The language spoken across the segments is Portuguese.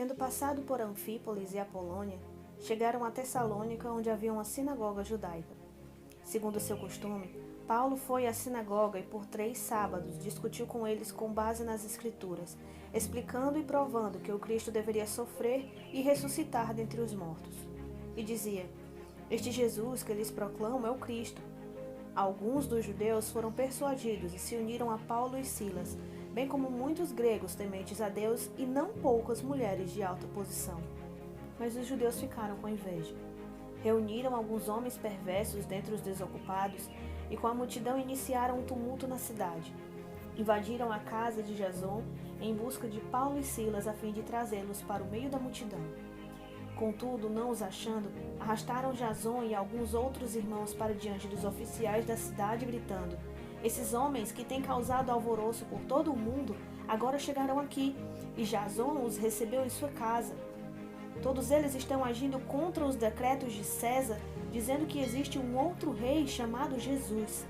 Tendo passado por Anfípolis e Apolônia, chegaram a Tessalônica, onde havia uma sinagoga judaica. Segundo seu costume, Paulo foi à sinagoga e por 3 sábados discutiu com eles com base nas Escrituras, explicando e provando que o Cristo deveria sofrer e ressuscitar dentre os mortos. E dizia: este Jesus que eles proclamam é o Cristo. Alguns dos judeus foram persuadidos e se uniram a Paulo e Silas, bem como muitos gregos tementes a Deus e não poucas mulheres de alta posição. Mas os judeus ficaram com inveja. Reuniram alguns homens perversos dentre os desocupados e com a multidão iniciaram um tumulto na cidade. Invadiram a casa de Jason em busca de Paulo e Silas a fim de trazê-los para o meio da multidão. Contudo, não os achando, arrastaram Jason e alguns outros irmãos para diante dos oficiais da cidade, gritando: esses homens que têm causado alvoroço por todo o mundo, agora chegaram aqui, e Jason os recebeu em sua casa. Todos eles estão agindo contra os decretos de César, dizendo que existe um outro rei chamado Jesus.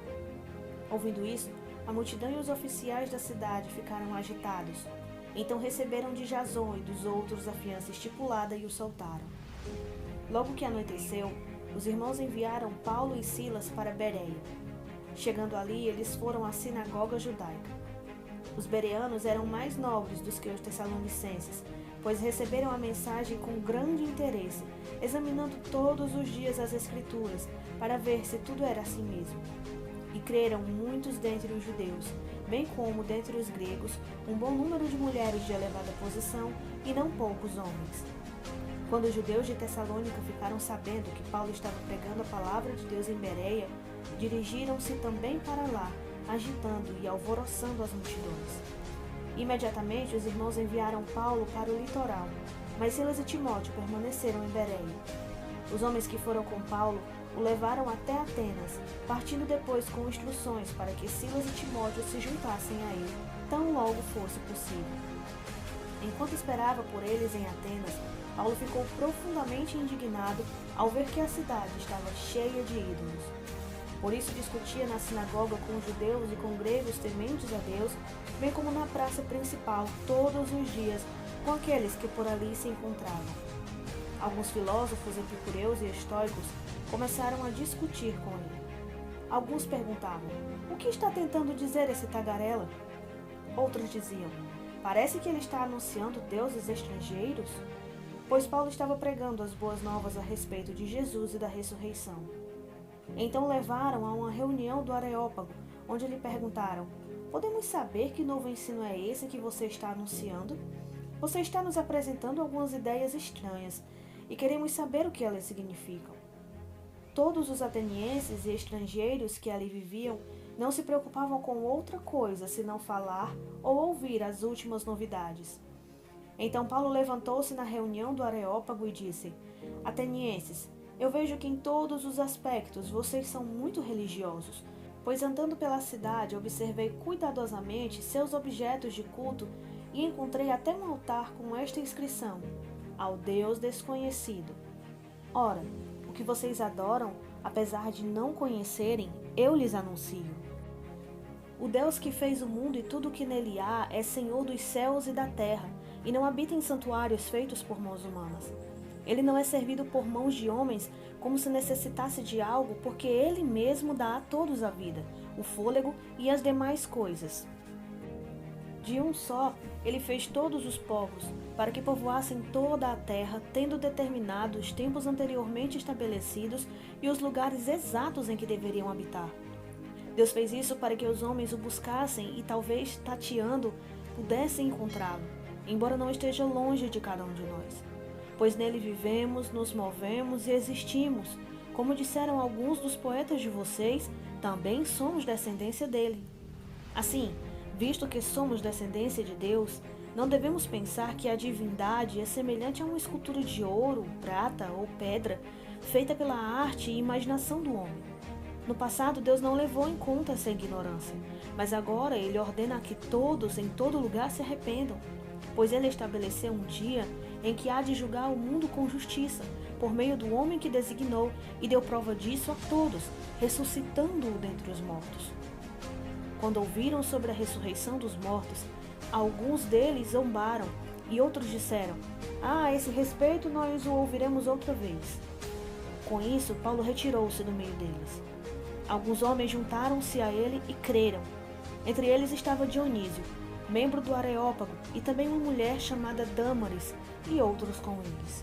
Ouvindo isso, a multidão e os oficiais da cidade ficaram agitados. Então receberam de Jason e dos outros a fiança estipulada e o soltaram. Logo que anoiteceu, os irmãos enviaram Paulo e Silas para Bereia. Chegando ali, eles foram à sinagoga judaica. Os bereanos eram mais nobres do que os tessalonicenses, pois receberam a mensagem com grande interesse, examinando todos os dias as Escrituras, para ver se tudo era assim mesmo. E creram muitos dentre os judeus, bem como dentre os gregos, um bom número de mulheres de elevada posição e não poucos homens. Quando os judeus de Tessalônica ficaram sabendo que Paulo estava pregando a palavra de Deus em Bereia, dirigiram-se também para lá, agitando e alvoroçando as multidões. Imediatamente os irmãos enviaram Paulo para o litoral, mas Silas e Timóteo permaneceram em Bereia. Os homens que foram com Paulo o levaram até Atenas, partindo depois com instruções para que Silas e Timóteo se juntassem a ele, tão logo fosse possível. Enquanto esperava por eles em Atenas, Paulo ficou profundamente indignado ao ver que a cidade estava cheia de ídolos. Por isso discutia na sinagoga com judeus e com gregos tementes a Deus, bem como na praça principal todos os dias com aqueles que por ali se encontravam. Alguns filósofos epicureus e estoicos começaram a discutir com ele. Alguns perguntavam: o que está tentando dizer esse tagarela? Outros diziam: parece que ele está anunciando deuses estrangeiros? Pois Paulo estava pregando as boas novas a respeito de Jesus e da ressurreição. Então levaram a uma reunião do Areópago, onde lhe perguntaram: podemos saber que novo ensino é esse que você está anunciando? Você está nos apresentando algumas ideias estranhas e queremos saber o que elas significam. Todos os atenienses e estrangeiros que ali viviam não se preocupavam com outra coisa senão falar ou ouvir as últimas novidades. Então Paulo levantou-se na reunião do Areópago e disse: atenienses, eu vejo que em todos os aspectos vocês são muito religiosos, pois andando pela cidade observei cuidadosamente seus objetos de culto e encontrei até um altar com esta inscrição: ao Deus desconhecido. Ora, o que vocês adoram, apesar de não conhecerem, eu lhes anuncio. O Deus que fez o mundo e tudo o que nele há é Senhor dos céus e da terra, e não habita em santuários feitos por mãos humanas. Ele não é servido por mãos de homens como se necessitasse de algo, porque ele mesmo dá a todos a vida, o fôlego e as demais coisas. De um só, ele fez todos os povos, para que povoassem toda a terra, tendo determinado os tempos anteriormente estabelecidos e os lugares exatos em que deveriam habitar. Deus fez isso para que os homens o buscassem e, talvez tateando, pudessem encontrá-lo, embora não esteja longe de cada um de nós. Pois nele vivemos, nos movemos e existimos. Como disseram alguns dos poetas de vocês, também somos descendência dele. Assim, visto que somos descendência de Deus, não devemos pensar que a divindade é semelhante a uma escultura de ouro, prata ou pedra, feita pela arte e imaginação do homem. No passado, Deus não levou em conta essa ignorância, mas agora Ele ordena que todos, em todo lugar, se arrependam, pois Ele estabeleceu um dia em que há de julgar o mundo com justiça, por meio do homem que designou, e deu prova disso a todos, ressuscitando-o dentre os mortos. Quando ouviram sobre a ressurreição dos mortos, alguns deles zombaram, e outros disseram: A esse respeito nós o ouviremos outra vez. Com isso, Paulo retirou-se do meio deles. Alguns homens juntaram-se a ele e creram. Entre eles estava Dionísio, membro do Areópago, e também uma mulher chamada Dâmaris, e outros com eles.